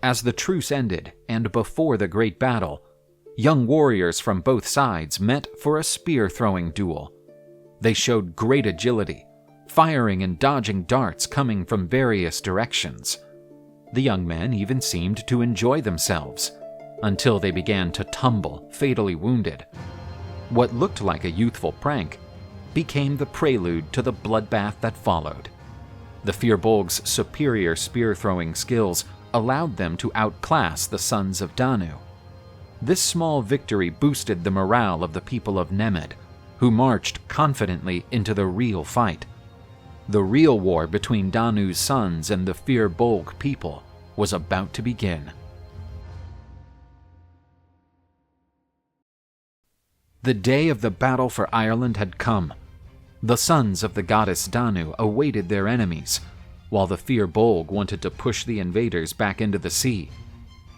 As the truce ended, and before the great battle, young warriors from both sides met for a spear-throwing duel. They showed great agility, firing and dodging darts coming from various directions. The young men even seemed to enjoy themselves, until they began to tumble, fatally wounded. What looked like a youthful prank became the prelude to the bloodbath that followed. The Firbolg's superior spear-throwing skills allowed them to outclass the sons of Danu. This small victory boosted the morale of the people of Nemed, who marched confidently into the real fight. The real war between Danu's sons and the Firbolg people was about to begin. The day of the battle for Ireland had come. The sons of the goddess Danu awaited their enemies, while the Firbolg wanted to push the invaders back into the sea.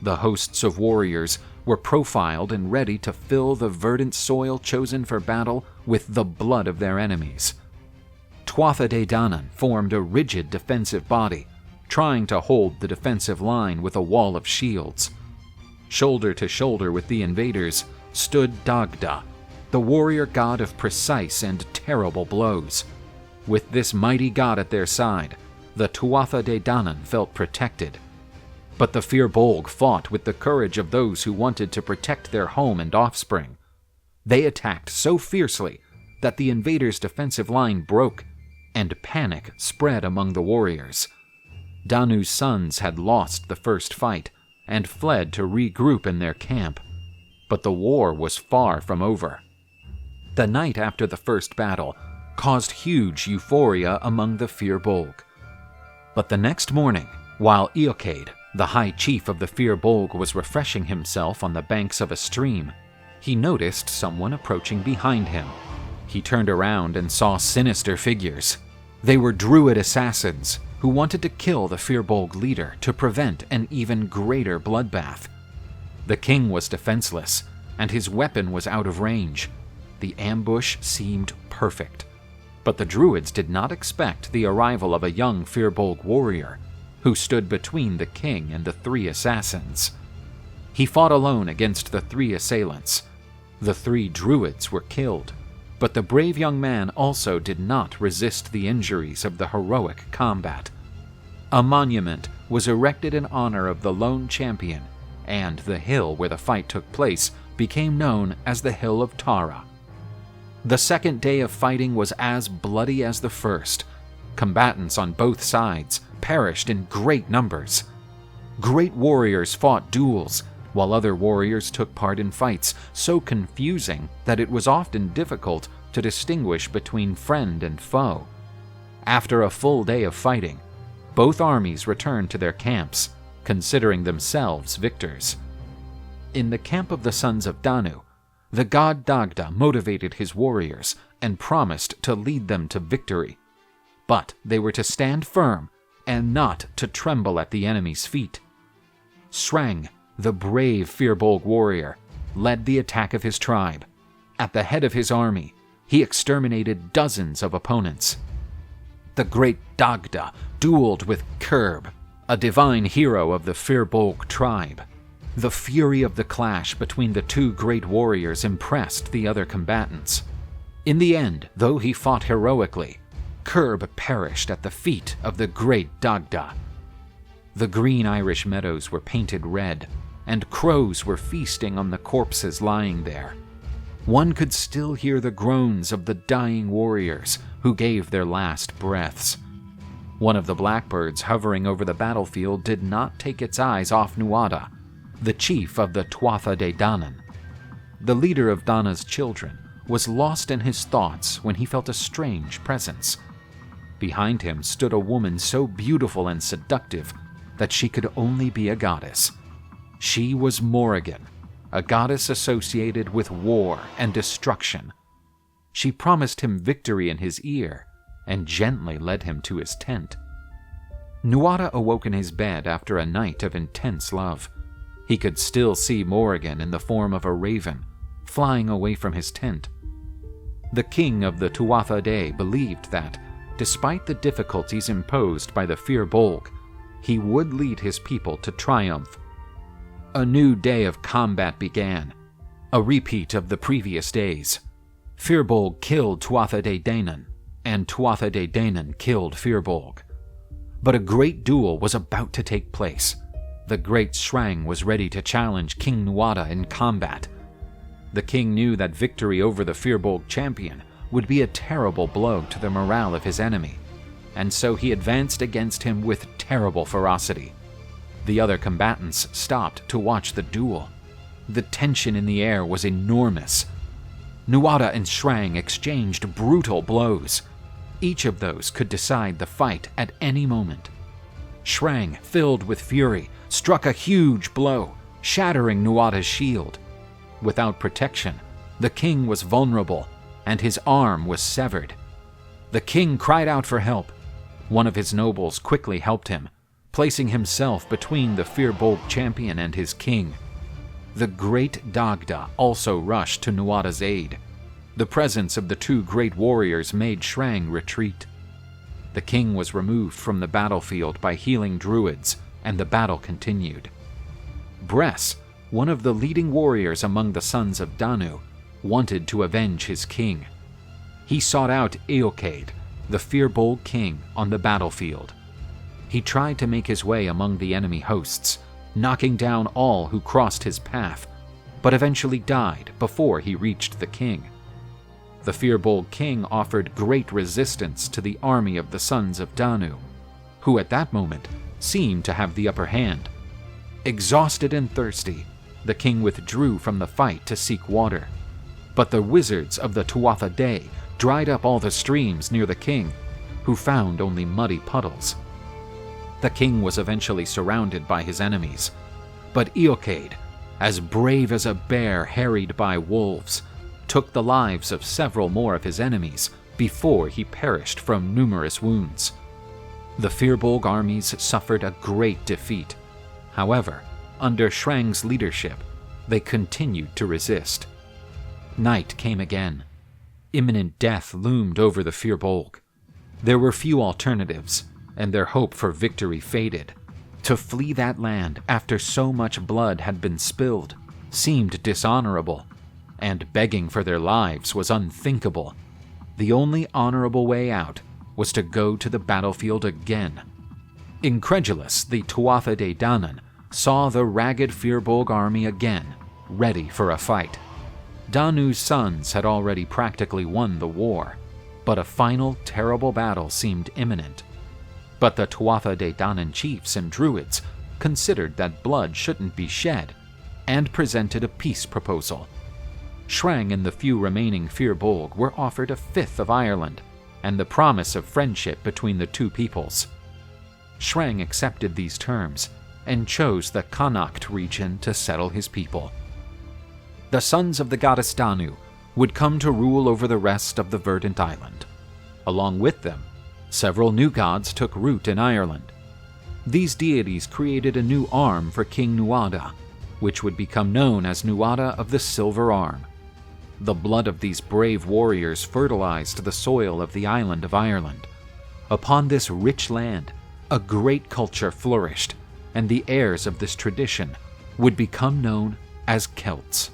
The hosts of warriors were profiled and ready to fill the verdant soil chosen for battle with the blood of their enemies. Tuatha De Danann formed a rigid defensive body, trying to hold the defensive line with a wall of shields. Shoulder to shoulder with the invaders stood Dagda, the warrior god of precise and terrible blows. With this mighty god at their side, the Tuatha De Danann felt protected. But the Firbolg fought with the courage of those who wanted to protect their home and offspring. They attacked so fiercely that the invaders' defensive line broke, and panic spread among the warriors. Danu's sons had lost the first fight and fled to regroup in their camp, but the war was far from over. The night after the first battle caused huge euphoria among the Firbolg. But the next morning, while Eochaid, the high chief of the Firbolg, was refreshing himself on the banks of a stream, he noticed someone approaching behind him. He turned around and saw sinister figures. They were druid assassins who wanted to kill the Firbolg leader to prevent an even greater bloodbath. The king was defenseless, and his weapon was out of range. The ambush seemed perfect, but the druids did not expect the arrival of a young Firbolg warrior who stood between the king and the three assassins. He fought alone against the three assailants. The three druids were killed, but the brave young man also did not resist the injuries of the heroic combat. A monument was erected in honor of the lone champion, and the hill where the fight took place became known as the Hill of Tara. The second day of fighting was as bloody as the first. Combatants on both sides perished in great numbers. Great warriors fought duels, while other warriors took part in fights so confusing that it was often difficult to distinguish between friend and foe. After a full day of fighting, both armies returned to their camps, considering themselves victors. In the camp of the sons of Danu, the god Dagda motivated his warriors and promised to lead them to victory. But they were to stand firm and not to tremble at the enemy's feet. Sreng, the brave Firbolg warrior, led the attack of his tribe. At the head of his army, he exterminated dozens of opponents. The great Dagda dueled with Kurb, a divine hero of the Firbolg tribe. The fury of the clash between the two great warriors impressed the other combatants. In the end, though he fought heroically, Kurb perished at the feet of the great Dagda. The green Irish meadows were painted red, and crows were feasting on the corpses lying there. One could still hear the groans of the dying warriors who gave their last breaths. One of the blackbirds hovering over the battlefield did not take its eyes off Nuada, the chief of the Tuatha De Danann. The leader of Dana's children was lost in his thoughts when he felt a strange presence. Behind him stood a woman so beautiful and seductive that she could only be a goddess. She was Morrigan, a goddess associated with war and destruction. She promised him victory in his ear and gently led him to his tent. Nuada awoke in his bed after a night of intense love. He could still see Morrigan in the form of a raven, flying away from his tent. The king of the Tuatha De believed that, despite the difficulties imposed by the Firbolg, he would lead his people to triumph. A new day of combat began, a repeat of the previous days. Firbolg killed Tuatha De Danann, and Tuatha De Danann killed Firbolg. But a great duel was about to take place. The great Shrang was ready to challenge King Nuada in combat. The king knew that victory over the Firbolg champion would be a terrible blow to the morale of his enemy, and so he advanced against him with terrible ferocity. The other combatants stopped to watch the duel. The tension in the air was enormous. Nuada and Shrang exchanged brutal blows. Each of those could decide the fight at any moment. Shrang, filled with fury, struck a huge blow, shattering Nuada's shield. Without protection, the king was vulnerable, and his arm was severed. The king cried out for help. One of his nobles quickly helped him, placing himself between the Firbolg champion and his king. The great Dagda also rushed to Nuada's aid. The presence of the two great warriors made Shrang retreat. The king was removed from the battlefield by healing druids, and the battle continued. Bress, one of the leading warriors among the sons of Danu, wanted to avenge his king. He sought out Eochaid, the Firbolg king, on the battlefield. He tried to make his way among the enemy hosts, knocking down all who crossed his path, but eventually died before he reached the king. The Firbolg king offered great resistance to the army of the sons of Danu, who at that moment seemed to have the upper hand. Exhausted and thirsty, the king withdrew from the fight to seek water, but the wizards of the Tuatha Dé dried up all the streams near the king, who found only muddy puddles. The king was eventually surrounded by his enemies, but Eochaid, as brave as a bear harried by wolves, took the lives of several more of his enemies before he perished from numerous wounds. The Firbolg armies suffered a great defeat. However, under Shrang's leadership, they continued to resist. Night came again. Imminent death loomed over the Firbolg. There were few alternatives, and their hope for victory faded. To flee that land after so much blood had been spilled seemed dishonorable, and begging for their lives was unthinkable. The only honorable way out was to go to the battlefield again. Incredulous, the Tuatha De Danann saw the ragged Firbolg army again, ready for a fight. Danu's sons had already practically won the war, but a final terrible battle seemed imminent. But the Tuatha De Danann chiefs and druids considered that blood shouldn't be shed, and presented a peace proposal. Shrang and the few remaining Firbolg were offered a fifth of Ireland, and the promise of friendship between the two peoples. Shrang accepted these terms, and chose the Connacht region to settle his people. The sons of the goddess Danu would come to rule over the rest of the verdant island. Along with them, several new gods took root in Ireland. These deities created a new arm for King Nuada, which would become known as Nuada of the Silver Arm. The blood of these brave warriors fertilized the soil of the island of Ireland. Upon this rich land, a great culture flourished, and the heirs of this tradition would become known as Celts.